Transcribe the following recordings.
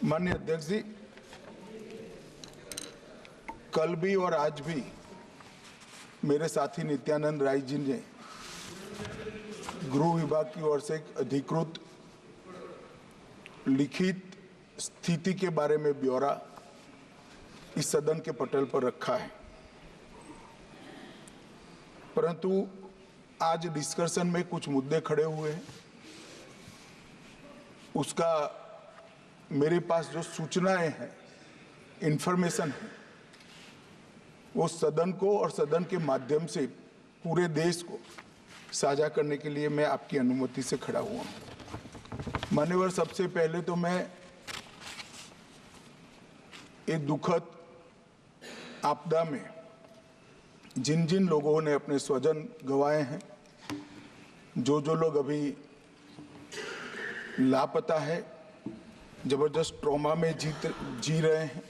माननीय अध्यक्ष जी, कल भी और आज भी मेरे साथी नित्यानंद राय जी ने गृह विभाग की ओर से एक अधिकृत लिखित स्थिति के बारे में ब्यौरा इस सदन के पटल पर रखा है, परंतु आज डिस्कशन में कुछ मुद्दे खड़े हुए हैं। उसका मेरे पास जो सूचनाएं हैं, इंफॉर्मेशन है, वो सदन को और सदन के माध्यम से पूरे देश को साझा करने के लिए मैं आपकी अनुमति से खड़ा हुआ हूँ। मान्यवर, सबसे पहले तो मैं ये दुखद आपदा में जिन जिन लोगों ने अपने स्वजन गंवाए हैं, जो लोग अभी लापता है, जबरदस्त ट्रॉमा में जी रहे हैं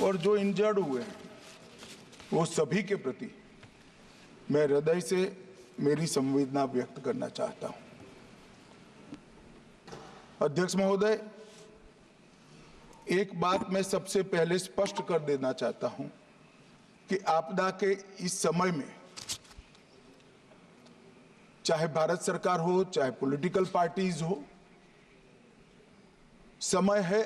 और जो इंजर्ड हुए हैं, वो सभी के प्रति मैं हृदय से मेरी संवेदना व्यक्त करना चाहता हूं। अध्यक्ष महोदय, एक बात मैं सबसे पहले स्पष्ट कर देना चाहता हूं कि आपदा के इस समय में चाहे भारत सरकार हो, चाहे पॉलिटिकल पार्टीज हो, समय है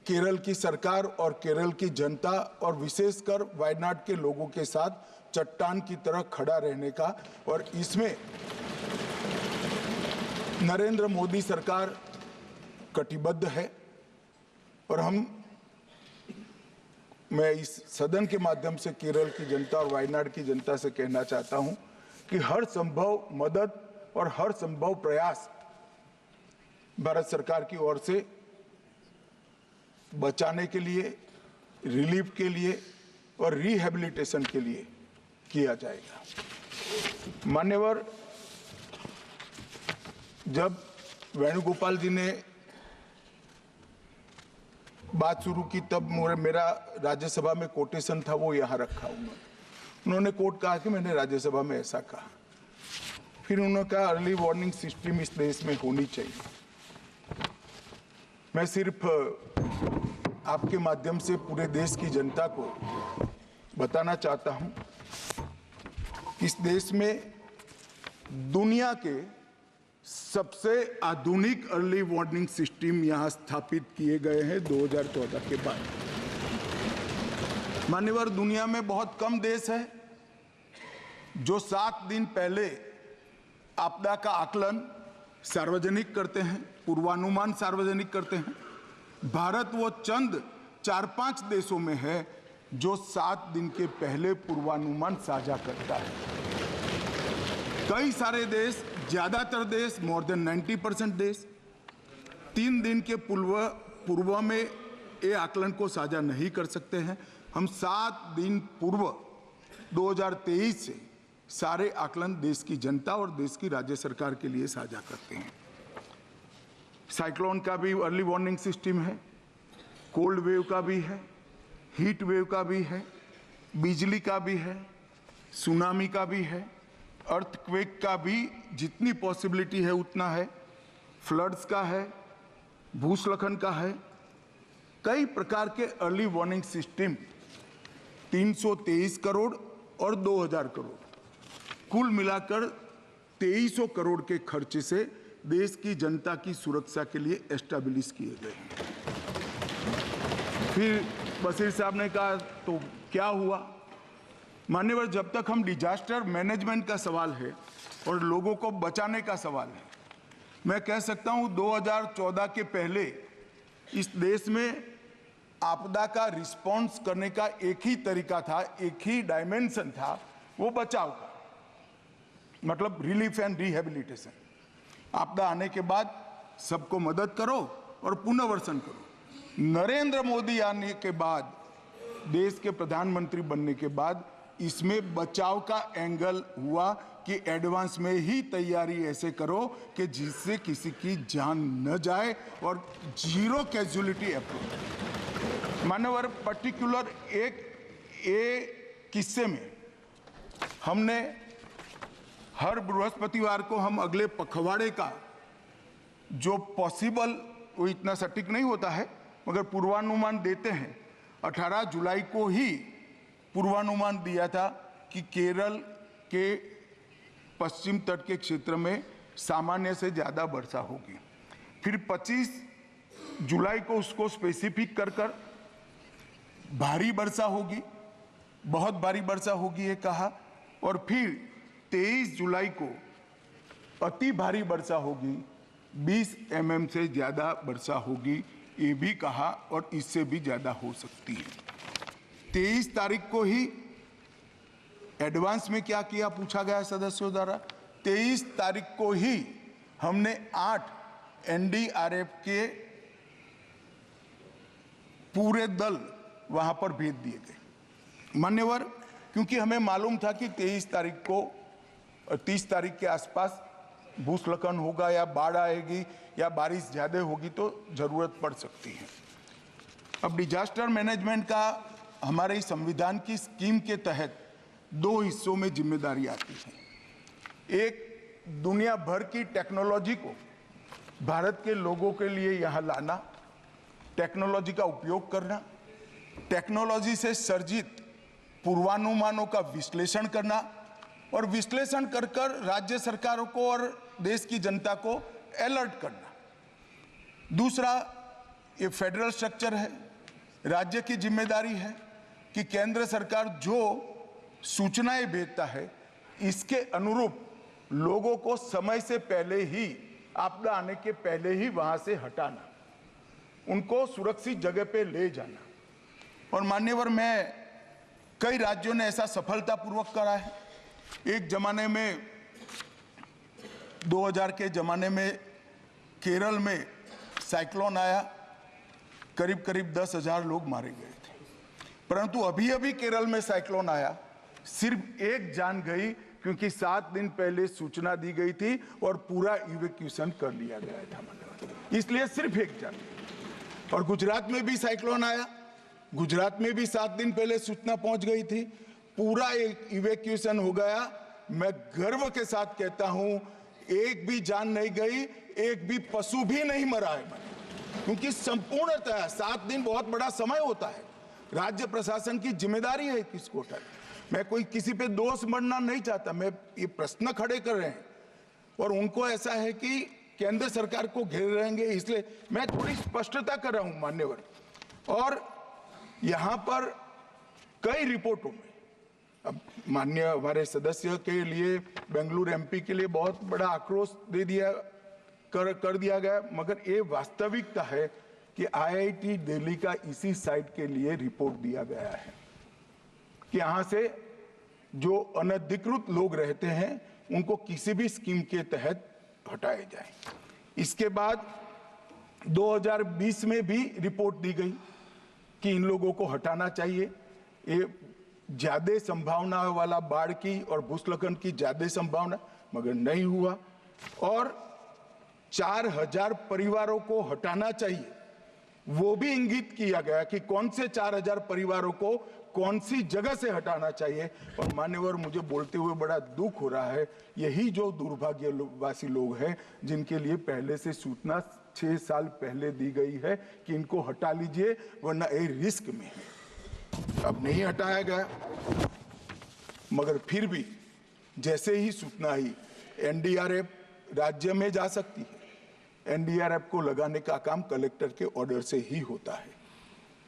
केरल की सरकार और केरल की जनता और विशेषकर वायनाड के लोगों के साथ चट्टान की तरह खड़ा रहने का। और इसमें नरेंद्र मोदी सरकार कटिबद्ध है और मैं इस सदन के माध्यम से केरल की जनता और वायनाड की जनता से कहना चाहता हूं कि हर संभव मदद और हर संभव प्रयास भारत सरकार की ओर से बचाने के लिए, रिलीफ के लिए और रिहैबिलिटेशन के लिए किया जाएगा। मान्यवर, जब वेणुगोपाल जी ने बात शुरू की तब मेरा राज्यसभा में कोटेशन था, वो यहाँ रखा हूँ। उन्होंने कोट कहा कि मैंने राज्यसभा में ऐसा कहा। फिर उन्होंने कहा अर्ली वार्निंग सिस्टम इस देश में होनी चाहिए। मैं सिर्फ आपके माध्यम से पूरे देश की जनता को बताना चाहता हूं, इस देश में दुनिया के सबसे आधुनिक अर्ली वार्निंग सिस्टम यहां स्थापित किए गए हैं 2014 के बाद। मान्यवर, दुनिया में बहुत कम देश है जो 7 दिन पहले आपदा का आकलन सार्वजनिक करते हैं, पूर्वानुमान सार्वजनिक करते हैं। भारत वो चंद 4-5 देशों में है जो 7 दिन के पहले पूर्वानुमान साझा करता है। कई सारे देश, ज्यादातर देश, मोर देन 90% देश 3 दिन के पूर्व में ये आकलन को साझा नहीं कर सकते हैं। हम 7 दिन पूर्व 2023 से सारे आकलन देश की जनता और देश की राज्य सरकार के लिए साझा करते हैं। साइक्लोन का भी अर्ली वार्निंग सिस्टम है, कोल्ड वेव का भी है, हीट वेव का भी है, बिजली का भी है, सुनामी का भी है, अर्थक्वेक का भी जितनी पॉसिबिलिटी है उतना है, फ्लड्स का है, भूस्खलन का है। कई प्रकार के अर्ली वार्निंग सिस्टम 323 करोड़ और 2000 करोड़ कुल मिलाकर 2300 करोड़ के खर्च से देश की जनता की सुरक्षा के लिए एस्टैब्लिश किए गए हैं। फिर बशीर साहब ने कहा तो क्या हुआ? मान्यवर, जब तक हम डिजास्टर मैनेजमेंट का सवाल है और लोगों को बचाने का सवाल है, मैं कह सकता हूं 2014 के पहले इस देश में आपदा का रिस्पॉन्स करने का एक ही तरीका था, एक ही डायमेंशन था, वो बचाव का, मतलब रिलीफ एंड रिहैबिलिटेशन। आपदा आने के बाद सबको मदद करो और पुनर्वसन करो। नरेंद्र मोदी आने के बाद, देश के प्रधानमंत्री बनने के बाद, इसमें बचाव का एंगल हुआ कि एडवांस में ही तैयारी ऐसे करो कि जिससे किसी की जान न जाए और जीरो कैजुअलिटी अप्रोच। मानवर, पर्टिकुलर एक किस्से में हमने हर बृहस्पतिवार को हम अगले पखवाड़े का जो पॉसिबल वो इतना सटीक नहीं होता है, मगर पूर्वानुमान देते हैं। 18 जुलाई को ही पूर्वानुमान दिया था कि केरल के पश्चिम तट के क्षेत्र में सामान्य से ज़्यादा वर्षा होगी। फिर 25 जुलाई को उसको स्पेसिफिक कर भारी वर्षा होगी, बहुत भारी वर्षा होगी ये कहा। और फिर 23 जुलाई को अति भारी वर्षा होगी, 20 mm से ज़्यादा वर्षा होगी ये भी कहा, और इससे भी ज़्यादा हो सकती है। 23 तारीख को ही एडवांस में क्या किया पूछा गया सदस्यों द्वारा। 23 तारीख को ही हमने 8 NDRF के पूरे दल वहां पर भेज दिए गए। मान्यवर, क्योंकि हमें मालूम था कि 23 तारीख को 30 तारीख के आसपास भूस्खलन होगा या बाढ़ आएगी या बारिश ज़्यादा होगी तो ज़रूरत पड़ सकती है। अब डिजास्टर मैनेजमेंट का हमारे संविधान की स्कीम के तहत 2 हिस्सों में जिम्मेदारी आती है। एक, दुनिया भर की टेक्नोलॉजी को भारत के लोगों के लिए यहाँ लाना, टेक्नोलॉजी का उपयोग करना, टेक्नोलॉजी से सर्जित पूर्वानुमानों का विश्लेषण करना और विश्लेषण कर राज्य सरकारों को और देश की जनता को अलर्ट करना। दूसरा, ये फेडरल स्ट्रक्चर है, राज्य की जिम्मेदारी है कि केंद्र सरकार जो सूचनाएं भेजता है इसके अनुरूप लोगों को समय से पहले ही, आपदा आने के पहले ही वहां से हटाना, उनको सुरक्षित जगह पे ले जाना। और मान्यवर, मैं कई राज्यों ने ऐसा सफलतापूर्वक करा है। एक जमाने में 2000 के जमाने में केरल में साइक्लोन आया, करीब करीब 10,000 लोग मारे गए थे। परंतु अभी अभी केरल में साइक्लोन आया, सिर्फ एक जान गई क्योंकि 7 दिन पहले सूचना दी गई थी और पूरा इवैक्यूएशन कर लिया गया था, इसलिए सिर्फ एक जान गई। और गुजरात में भी साइक्लोन आया, गुजरात में भी 7 दिन पहले सूचना पहुंच गई थी, पूरा इवैक्यूएशन हो गया। मैं गर्व के साथ कहता हूं, एक भी जान नहीं गई, एक भी पशु भी नहीं मरा है, क्योंकि संपूर्णतः 7 दिन बहुत बड़ा समय होता है। राज्य प्रशासन की जिम्मेदारी है किसको उठाए। मैं कोई किसी पे दोष मढ़ना नहीं चाहता, मैं ये प्रश्न खड़े कर रहे हैं और उनको ऐसा है कि केंद्र सरकार को घेर रहेंगे, इसलिए मैं थोड़ी स्पष्टता कर रहा हूं मान्यवर। और यहां पर कई रिपोर्टों में, अब माननीय हमारे सदस्य के लिए, बेंगलुरु MP के लिए बहुत बड़ा आक्रोश दे दिया कर दिया गया, मगर ये वास्तविकता है कि IIT दिल्ली का इसी साइट के लिए रिपोर्ट दिया गया है कि यहाँ से जो अनधिकृत लोग रहते हैं उनको किसी भी स्कीम के तहत हटाए जाए। इसके बाद 2020 में भी रिपोर्ट दी गई कि इन लोगों को हटाना चाहिए। ये ज्यादा संभावना वाला बाढ़ की और भूस्खलन की ज्यादा संभावना, मगर नहीं हुआ। और 4000 परिवारों को हटाना चाहिए, वो भी इंगित किया गया कि कौन से 4000 परिवारों को कौन सी जगह से हटाना चाहिए। और मान्यवर, मुझे बोलते हुए बड़ा दुख हो रहा है, यही जो दुर्भाग्यवासी लोग हैं जिनके लिए पहले से सूचना 6 साल पहले दी गई है कि इनको हटा लीजिए वरना ये रिस्क में है। अब नहीं हटाया गया, मगर फिर भी जैसे ही सूचना आई, NDRF राज्य में जा सकती है। NDRF को लगाने का काम कलेक्टर के ऑर्डर से ही होता है।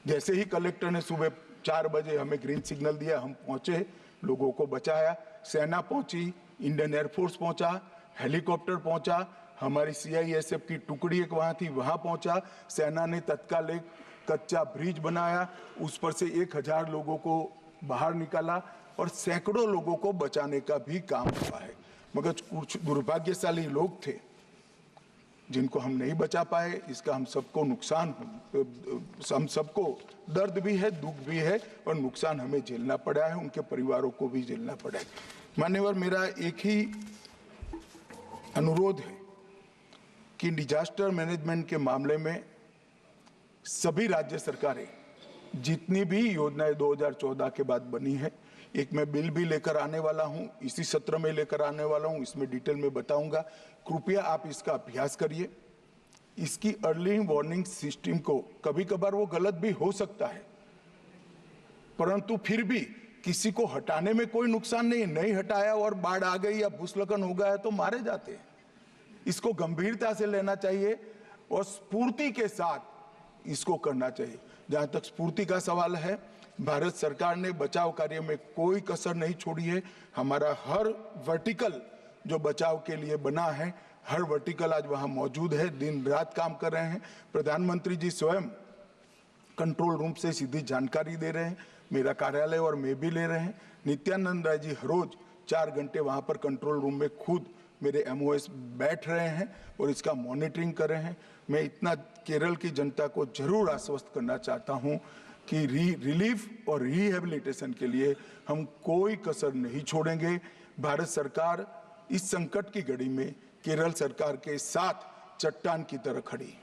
जैसे ही कलेक्टर ने सुबह 4 बजे हमें ग्रीन सिग्नल दिया, हम पहुंचे, लोगों को बचाया। सेना पहुंची, इंडियन एयरफोर्स पहुंचा, हेलीकॉप्टर पहुंचा, हमारी CISF की टुकड़ी एक वहां थी, वहां पहुंचा। सेना ने तत्काल एक कच्चा ब्रिज बनाया, उस पर से 1000 लोगों को बाहर निकाला और सैकड़ों लोगों को बचाने का भी काम हुआ है। मगर कुछ दुर्भाग्यशाली लोग थे जिनको हम नहीं बचा पाए। इसका हम सबको नुकसान, हम सबको दर्द भी है, दुख भी है और नुकसान हमें झेलना पड़ा है, उनके परिवारों को भी झेलना पड़ा है। मान्यवर, मेरा एक ही अनुरोध है कि डिजास्टर मैनेजमेंट के मामले में सभी राज्य सरकारें जितनी भी योजनाएं 2014 के बाद बनी है, एक मैं बिल भी लेकर आने वाला हूं, इसी सत्र में लेकर आने वाला हूं, इसमें डिटेल में बताऊंगा। कृपया आप इसका अभ्यास करिए, इसकी अर्ली वार्निंग सिस्टम को कभी कभार वो गलत भी हो सकता है, परंतु फिर भी किसी को हटाने में कोई नुकसान नहीं हटाया और बाढ़ आ गई या भूस्खलन हो गया तो मारे जाते हैं। इसको गंभीरता से लेना चाहिए और स्फूर्ति के साथ इसको करना चाहिए। जहां तक स्फूर्ति का सवाल है, भारत सरकार ने बचाव कार्य में कोई कसर नहीं छोड़ी है। हमारा हर वर्टिकल जो बचाव के लिए बना है, हर वर्टिकल आज वहां मौजूद है, दिन रात काम कर रहे हैं। प्रधानमंत्री जी स्वयं कंट्रोल रूम से सीधी जानकारी दे रहे हैं, मेरा कार्यालय और मैं भी ले रहे हैं। नित्यानंद राय जी हर रोज 4 घंटे वहां पर कंट्रोल रूम में खुद मेरे MOS बैठ रहे हैं और इसका मॉनिटरिंग कर रहे हैं। मैं इतना केरल की जनता को जरूर आश्वस्त करना चाहता हूं कि रिलीफ और रिहेबिलिटेशन के लिए हम कोई कसर नहीं छोड़ेंगे। भारत सरकार इस संकट की घड़ी में केरल सरकार के साथ चट्टान की तरह खड़ी।